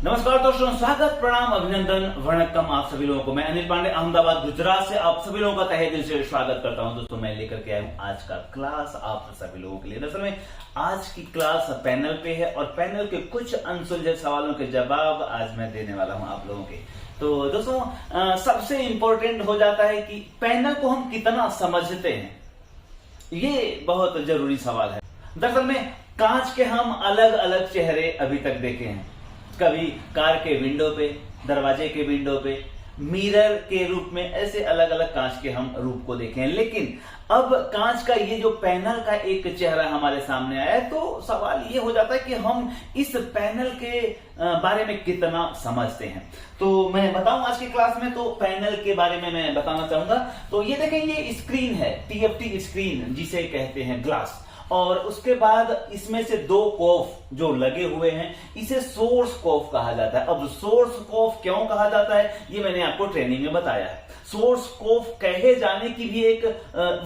नमस्कार दोस्तों, स्वागत, प्रणाम, अभिनंदन, वणक्कम आप सभी लोगों को। मैं अनिल पांडे अहमदाबाद गुजरात से आप सभी लोगों का तहे दिल से स्वागत करता हूं। दोस्तों मैं लेकर के आया हूं आज का क्लास आप सभी लोगों के लिए। दरअसल में आज की क्लास पैनल पे है और पैनल के कुछ अनसुलझे सवालों के जवाब आज मैं देने वाला हूं आप लोगों के। तो दोस्तों सबसे इंपॉर्टेंट हो जाता है कि पैनल को हम कितना समझते हैं, ये बहुत जरूरी सवाल है। दरअसल में कांच के हम अलग अलग चेहरे अभी तक देखे हैं। कभी कार के विंडो पे, दरवाजे के विंडो पे, मिरर के रूप में, ऐसे अलग अलग कांच के हम रूप को देखे हैं। लेकिन अब कांच का ये जो पैनल का एक चेहरा हमारे सामने आया है, तो सवाल ये हो जाता है कि हम इस पैनल के बारे में कितना समझते हैं। तो मैं बताऊं आज की क्लास में, तो पैनल के बारे में मैं बताना चाहूंगा। तो ये देखें, ये स्क्रीन है, टीएफटी स्क्रीन जिसे कहते हैं, ग्लास। और उसके बाद इसमें से दो कोफ जो लगे हुए हैं, इसे सोर्स कोफ कहा जाता है। अब सोर्स कोफ क्यों कहा जाता है, ये मैंने आपको ट्रेनिंग में बताया है। सोर्स कोफ कहे जाने की भी एक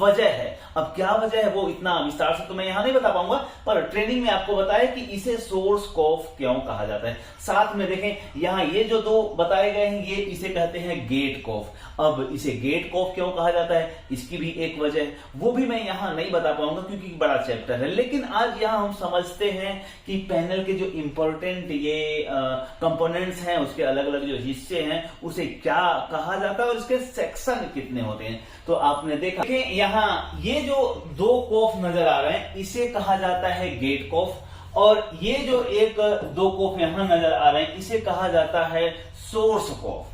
वजह है। अब क्या वजह है वो इतना विस्तार से तो मैं यहां नहीं बता पाऊंगा, पर ट्रेनिंग में आपको बताया कि इसे सोर्स कोफ क्यों कहा जाता है। साथ में देखें, यहां ये जो दो बताए गए हैं, ये इसे कहते हैं गेट कोफ। अब इसे गेट कोफ क्यों कहा जाता है, इसकी भी एक वजह है, वो भी मैं यहां नहीं बता पाऊंगा क्योंकि बड़ा चैप्टर है। लेकिन आज यहां हम समझते हैं कि पैनल के जो इंपॉर्टेंट ये कंपोनेंट्स हैं, उसके अलग अलग जो हिस्से हैं, उसे क्या कहा जाता है और इसके सेक्शन कितने होते हैं। तो आपने देखा कि यहां ये जो दो कोफ नजर आ रहे हैं, इसे कहा जाता है गेट कोफ। और ये जो एक दो कोफ यहां नजर आ रहे हैं, इसे कहा जाता है सोर्स कोफ।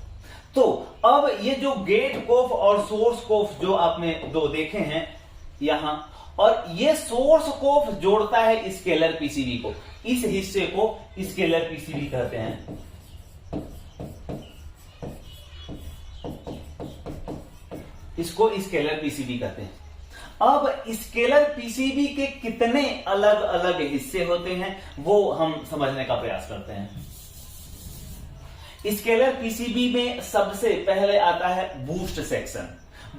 तो अब ये जो गेट कोफ और सोर्स कोफ जो आपने दो देखे हैं यहां, और ये सोर्स कोफ जोड़ता है स्केलर पीसीबी को। इस हिस्से को स्केलर पीसीबी कहते हैं। इसको स्केलर पीसीबी कहते हैं। अब स्केलर पीसीबी के कितने अलग अलग हिस्से होते हैं, वो हम समझने का प्रयास करते हैं। स्केलर पीसीबी में सबसे पहले आता है बूस्ट सेक्शन।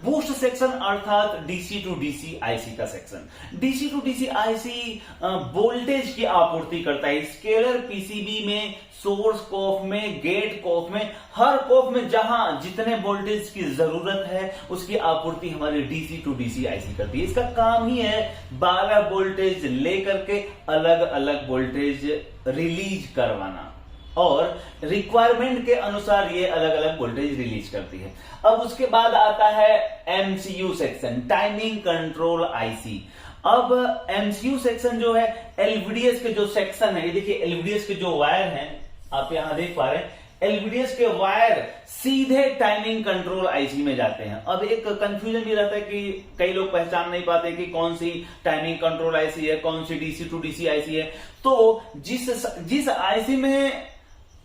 बूस्ट सेक्शन अर्थात डीसी टू डीसी आईसी का सेक्शन। DC to DC IC voltage की आपूर्ति करता है स्केलर पीसीबी में, सोर्स कोफ में, गेट कोफ में, हर कोफ में जहां जितने वोल्टेज की जरूरत है उसकी आपूर्ति हमारी डीसी टू डीसी आईसी करती है। इसका काम ही है 12 वोल्टेज लेकर के अलग अलग वोल्टेज रिलीज करवाना, और रिक्वायरमेंट के अनुसार ये अलग अलग वोल्टेज रिलीज करती है। अब उसके बाद आता है MCU section, timing control IC. अब एमसीयू सेक्शन जो है, एलवीडीएस के जो सेक्शन है, ये देखिए एलवीडीएस के जो वायर हैं, आप यहां देख पा रहे हैं, एलवीडीएस के वायर सीधे टाइमिंग कंट्रोल आईसी में जाते हैं। अब एक कंफ्यूजन भी रहता है कि कई लोग पहचान नहीं पाते कि कौन सी टाइमिंग कंट्रोल आईसी है, कौन सी डीसी टू डीसी आईसी है। तो जिस आईसी में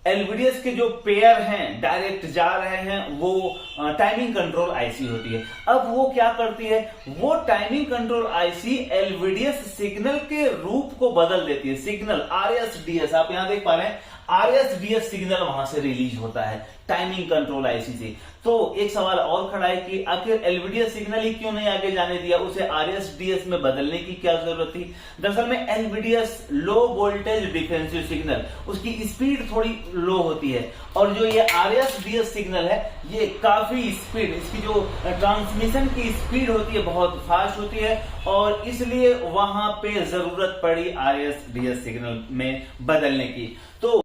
एलवीडीएस के जो पेयर हैं डायरेक्ट जा रहे हैं, वो टाइमिंग कंट्रोल आईसी होती है। अब वो क्या करती है, वो timing control IC LVDS signal के रूप को बदल देती है। सिग्नल आरएसडीएस, आप यहां देख पा रहे हैं, आरएसडीएस सिग्नल वहां से रिलीज होता है टाइमिंग कंट्रोल आईसी से। तो एक सवाल और खड़ा है कि आखिर एलवीडीएस सिग्नल ही क्यों नहीं आगे जाने दिया, उसे आरएसडीएस में बदलने की क्या जरूरत थी। दरअसल में LVDS low voltage defensive signal, उसकी स्पीड थोड़ी लो होती है, और जो ये आरएसडीएस सिग्नल है, ये काफी स्पीड, इसकी जो ट्रांसमिशन की स्पीड होती है बहुत फास्ट होती है, और इसलिए वहां पे जरूरत पड़ी आरएसडीएस सिग्नल में बदलने की। तो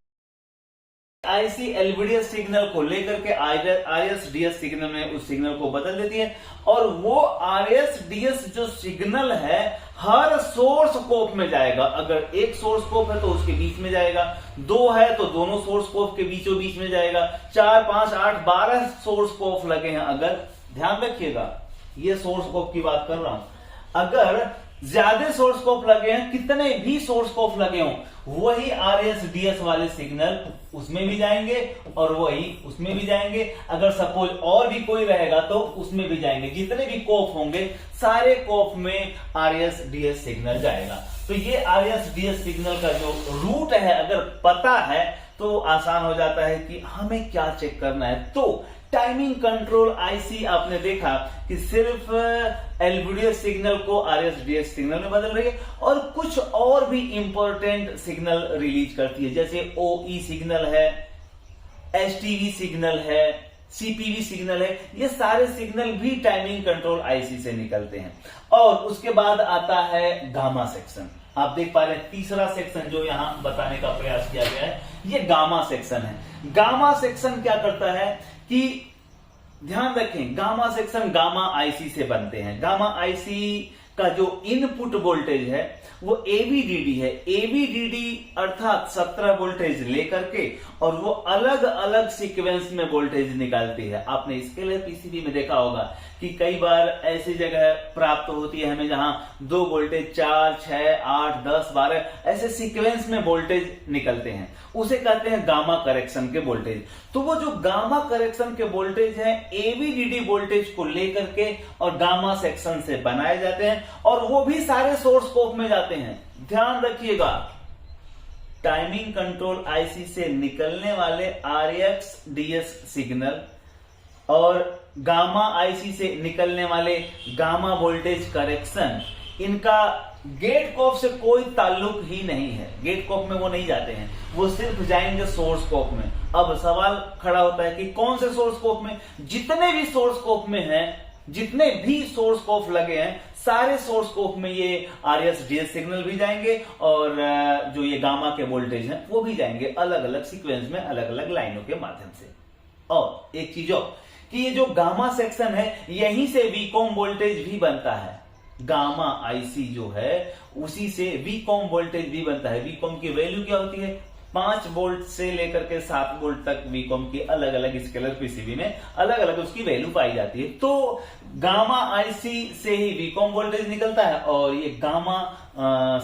आईसी एलवीडीएस सिग्नल को लेकर के आरएसडीएस सिग्नल में उस सिग्नल को बदल देती है, और वो आरएसडीएस जो सिग्नल है हर सोर्स कोफ में जाएगा। अगर एक सोर्स कोफ है तो उसके बीच में जाएगा, दो है तो दोनों सोर्स कोफ के बीचों बीच में जाएगा, 4, 5, 8, 12 सोर्स कोफ लगे हैं। अगर ध्यान रखिएगा, ये सोर्स कोफ की बात कर रहा हूं, अगर ज्यादा सोर्स कोफ लगे हैं, कितने भी सोर्स कोफ लगे हों, वही आरएसडीएस वाले सिग्नल उसमें भी जाएंगे और वही उसमें भी जाएंगे। अगर सपोज और भी कोई रहेगा तो उसमें भी जाएंगे। जितने भी कोफ होंगे सारे कोफ में आरएसडीएस सिग्नल जाएगा। तो ये आरएसडीएस सिग्नल का जो रूट है, अगर पता है तो आसान हो जाता है कि हमें क्या चेक करना है। तो टाइमिंग कंट्रोल आईसी आपने देखा कि सिर्फ एलवीडीएस सिग्नल को आरएसडीएस सिग्नल में बदल रही है और कुछ और भी इंपॉर्टेंट सिग्नल रिलीज करती है, जैसे ओई सिग्नल है, एसटीवी सिग्नल है, सीपीवी सिग्नल है। ये सारे सिग्नल भी टाइमिंग कंट्रोल आईसी से निकलते हैं। और उसके बाद आता है गामा सेक्शन। आप देख पा रहे हैं तीसरा सेक्शन जो यहां बताने का प्रयास किया गया है, ये गामा सेक्शन है। गामा सेक्शन क्या करता है कि ध्यान रखें, गामा सेक्शन गामा आईसी से बनते हैं। गामा आईसी का जो इनपुट वोल्टेज है वो एवीडीडी है। एवीडीडी अर्थात 17 वोल्टेज लेकर के और वो अलग अलग सीक्वेंस में वोल्टेज निकालती है। आपने स्केलर पीसीबी में देखा होगा कि कई बार ऐसी जगह प्राप्त होती है हमें जहां 2 वोल्टेज 4, 6, 8, 10, 12 ऐसे सीक्वेंस में वोल्टेज निकलते हैं, उसे कहते हैं गामा करेक्शन के वोल्टेज। तो वो जो गामा करेक्शन के वोल्टेज है एवीडीडी वोल्टेज को लेकर के और गामा सेक्शन से बनाए जाते हैं और वो भी सारे सोर्स स्कोप में जाते हैं। ध्यान रखिएगा, टाइमिंग कंट्रोल आईसी से निकलने वाले आरएक्स डीएस सिग्नल और गामा आईसी से निकलने वाले गामा वोल्टेज करेक्शन, इनका गेट कोफ से कोई ताल्लुक ही नहीं है। गेट कोफ में वो नहीं जाते हैं, वो सिर्फ जाएंगे सोर्स कोफ में। अब सवाल खड़ा होता है कि कौन से सोर्स कोफ में? जितने भी सोर्स कोफ में हैं, जितने भी सोर्स कोफ लगे हैं, सारे सोर्स कोफ में ये आरएसडीएस सिग्नल भी जाएंगे और जो ये गामा के वोल्टेज हैं वो भी जाएंगे अलग अलग सीक्वेंस में, अलग अलग लाइनों के माध्यम से। और एक चीज और कि ये जो गामा सेक्शन है यहीं से वीकॉम वोल्टेज भी बनता है। गामा आईसी जो है उसी से वीकॉम वोल्टेज भी बनता है। वीकॉम की वैल्यू क्या होती है? 5 वोल्ट से लेकर के 7 वोल्ट तक वीकॉम की अलग अलग स्केलर पीसीबी में अलग अलग उसकी वैल्यू पाई जाती है। तो गामा आईसी से ही वीकॉम वोल्टेज निकलता है और ये गामा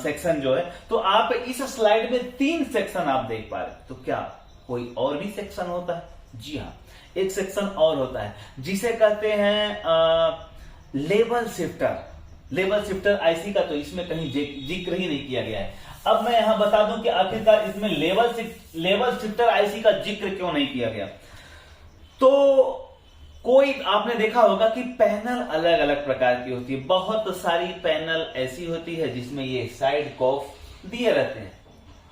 सेक्शन जो है, तो आप इस स्लाइड में 3 सेक्शन आप देख पा रहे। तो क्या कोई और भी सेक्शन होता है? जी हाँ, एक सेक्शन और होता है जिसे कहते हैं level shifter. Level shifter IC का तो इसमें कहीं जिक्र ही नहीं किया गया है। अब मैं यहां बता दूं कि आखिरकार इसमें लेवल शिफ्टर आईसी का जिक्र क्यों नहीं किया गया। तो कोई आपने देखा होगा कि पैनल अलग अलग प्रकार की होती है। बहुत सारी पैनल ऐसी होती है जिसमें ये साइड कॉफ दिए रहते हैं,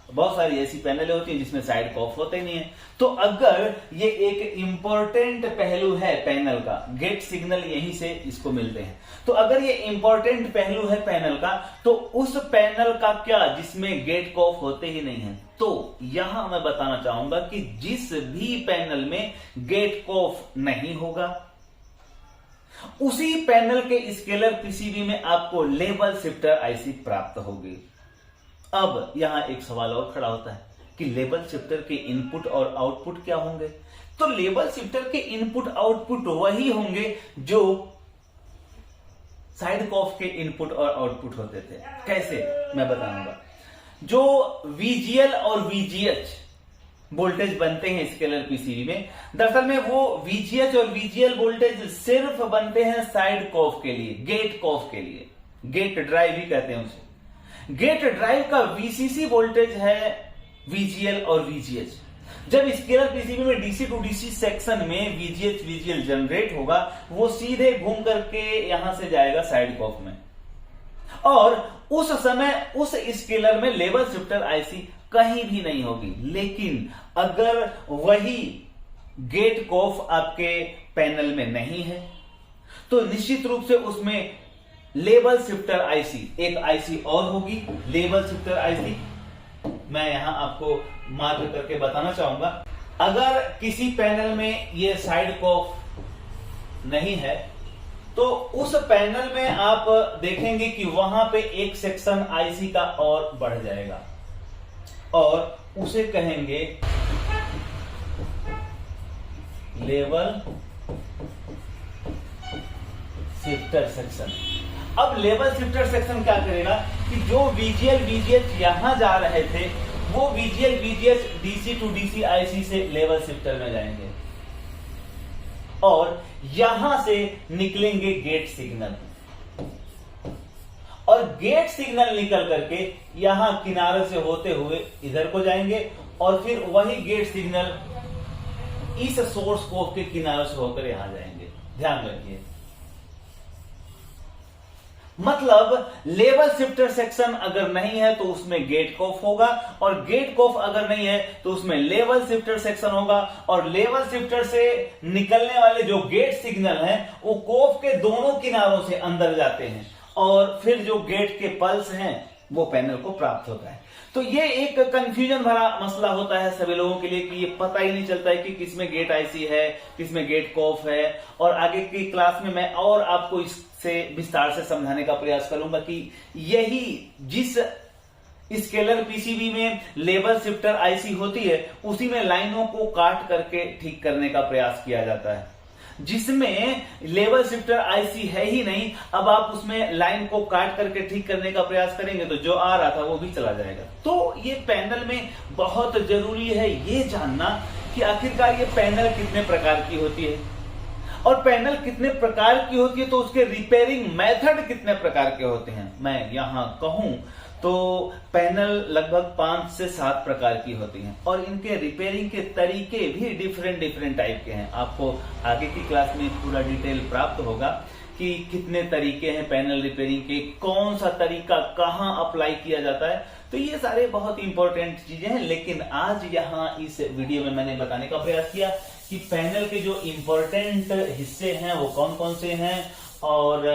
बहुत सारी ऐसी पैनलें होती हैं जिसमें साइड कॉफ होते नहीं है। तो अगर ये एक इंपॉर्टेंट पहलू है पैनल का, गेट सिग्नल यहीं से इसको मिलते हैं, तो अगर ये इंपॉर्टेंट पहलू है पैनल का, तो उस पैनल का क्या जिसमें गेट कॉफ होते ही नहीं है? तो यहां मैं बताना चाहूंगा कि जिस भी पैनल में गेट कॉफ नहीं होगा उसी पैनल के स्केलर पीसीबी में आपको लेवल शिफ्टर आईसी प्राप्त होगी। अब यहां एक सवाल और खड़ा होता है कि लेवल शिफ्टर के इनपुट और आउटपुट क्या होंगे? तो लेवल शिफ्टर के इनपुट आउटपुट वही होंगे जो साइड कॉफ के इनपुट और आउटपुट होते थे। कैसे? मैं बताऊंगा। जो वीजीएल और वीजीएच वोल्टेज बनते हैं स्केलर पीसीबी में, दरअसल में वो वीजीएच और वीजीएल वोल्टेज सिर्फ बनते हैं साइड कॉफ के लिए, गेट कॉफ के लिए। गेट ड्राइव भी कहते हैं उसे। गेट ड्राइव का वीसीसी वोल्टेज है वीजीएल और वीजीएच। जब स्केलर पीसीबी में डीसी टू डीसी सेक्शन में वीजीएच वीजीएल जनरेट होगा, वो सीधे घूम करके यहां से जाएगा साइड कॉफ में और उस समय उस स्केलर में लेवल शिफ्टर आईसी कहीं भी नहीं होगी। लेकिन अगर वही गेट कॉफ आपके पैनल में नहीं है तो निश्चित रूप से उसमें लेवल शिफ्टर आईसी, एक आईसी और होगी लेवल शिफ्टर आईसी। मैं यहां आपको मार्क करके बताना चाहूंगा। अगर किसी पैनल में ये साइड कॉफ नहीं है तो उस पैनल में आप देखेंगे कि वहां पे एक सेक्शन आईसी का और बढ़ जाएगा और उसे कहेंगे लेवल शिफ्टर सेक्शन। अब लेवल शिफ्टर सेक्शन क्या करेगा कि जो वीजीएल वीजीएच यहां जा रहे थे वो VGL VGH DC to DC IC से लेवल शिफ्टर में जाएंगे और यहां से निकलेंगे गेट सिग्नल और गेट सिग्नल निकल करके यहां किनारे से होते हुए इधर को जाएंगे और फिर वही गेट सिग्नल इस सोर्स कोफ के किनारों से होकर यहां जाएंगे। ध्यान रखिए, मतलब लेवल शिफ्टर सेक्शन अगर नहीं है तो उसमें गेट कोफ होगा, और गेट कोफ अगर नहीं है तो उसमें लेवल शिफ्टर सेक्शन होगा, और लेवल शिफ्टर से निकलने वाले जो गेट सिग्नल हैं वो कोफ के दोनों किनारों से अंदर जाते हैं, और फिर जो गेट के पल्स हैं वो पैनल को प्राप्त होता है। तो ये एक कंफ्यूजन भरा मसला होता है सभी लोगों के लिए कि ये पता ही नहीं चलता है कि किसमें गेट आईसी है, किसमें गेट कोफ है। और आगे की क्लास में मैं और आपको इससे विस्तार से समझाने का प्रयास करूंगा कि यही जिस स्केलर पीसीबी में लेवल शिफ्टर आईसी होती है उसी में लाइनों को काट करके ठीक करने का प्रयास किया जाता है। जिसमें लेवल शिफ्टर आईसी है ही नहीं, अब आप उसमें लाइन को काट करके ठीक करने का प्रयास करेंगे तो जो आ रहा था वो भी चला जाएगा। तो ये पैनल में बहुत जरूरी है ये जानना कि आखिरकार ये पैनल कितने प्रकार की होती है, और पैनल कितने प्रकार की होती है तो उसके रिपेयरिंग मेथड कितने प्रकार के होते हैं। मैं यहां कहूं तो पैनल लगभग 5 से 7 प्रकार की होती हैं, और इनके रिपेयरिंग के तरीके भी डिफरेंट टाइप के हैं। आपको आगे की क्लास में पूरा डिटेल प्राप्त होगा कि कितने तरीके हैं पैनल रिपेयरिंग के, कौन सा तरीका कहां अप्लाई किया जाता है। तो ये सारे बहुत इंपॉर्टेंट चीजें हैं, लेकिन आज यहां इस वीडियो में मैंने बताने का प्रयास किया कि पैनल के जो इंपॉर्टेंट हिस्से हैं वो कौन कौन से हैं, और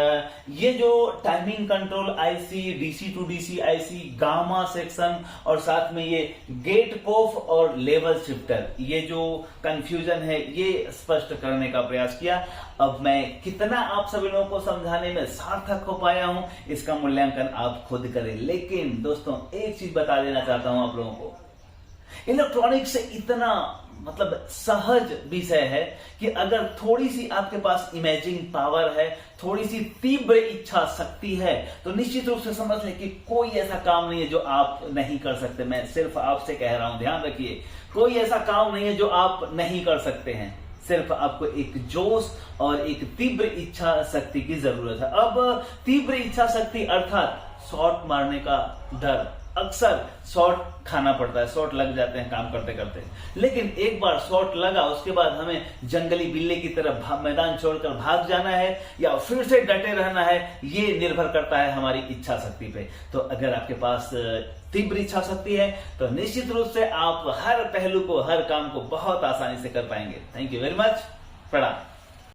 ये जो timing control IC, DC to DC IC, gamma section, और साथ में ये गेट कोफ और लेवल शिफ्टर, ये जो कंफ्यूजन है ये स्पष्ट करने का प्रयास किया। अब मैं कितना आप सभी लोगों को समझाने में सार्थक हो पाया हूं इसका मूल्यांकन आप खुद करें। लेकिन दोस्तों एक चीज बता देना चाहता हूं आप लोगों को, इलेक्ट्रॉनिक्स इतना मतलब सहज विषय है कि अगर थोड़ी सी आपके पास इमेजिंग पावर है, थोड़ी सी तीव्र इच्छा शक्ति है, तो निश्चित रूप से समझ लें कि कोई ऐसा काम नहीं है जो आप नहीं कर सकते। मैं सिर्फ आपसे कह रहा हूं, ध्यान रखिए, कोई ऐसा काम नहीं है जो आप नहीं कर सकते हैं। सिर्फ आपको एक जोश और एक तीव्र इच्छा शक्ति की जरूरत है। अब तीव्र इच्छा शक्ति अर्थात शॉट मारने का डर, अक्सर शॉट खाना पड़ता है, शॉट लग जाते हैं काम करते करते, लेकिन एक बार शॉट लगा उसके बाद हमें जंगली बिल्ली की तरह मैदान छोड़कर भाग जाना है या फिर से डटे रहना है, ये निर्भर करता है हमारी इच्छा शक्ति पे। तो अगर आपके पास तीव्र इच्छा शक्ति है तो निश्चित रूप से आप हर पहलू को, हर काम को बहुत आसानी से कर पाएंगे। Thank you very much. प्रणाम।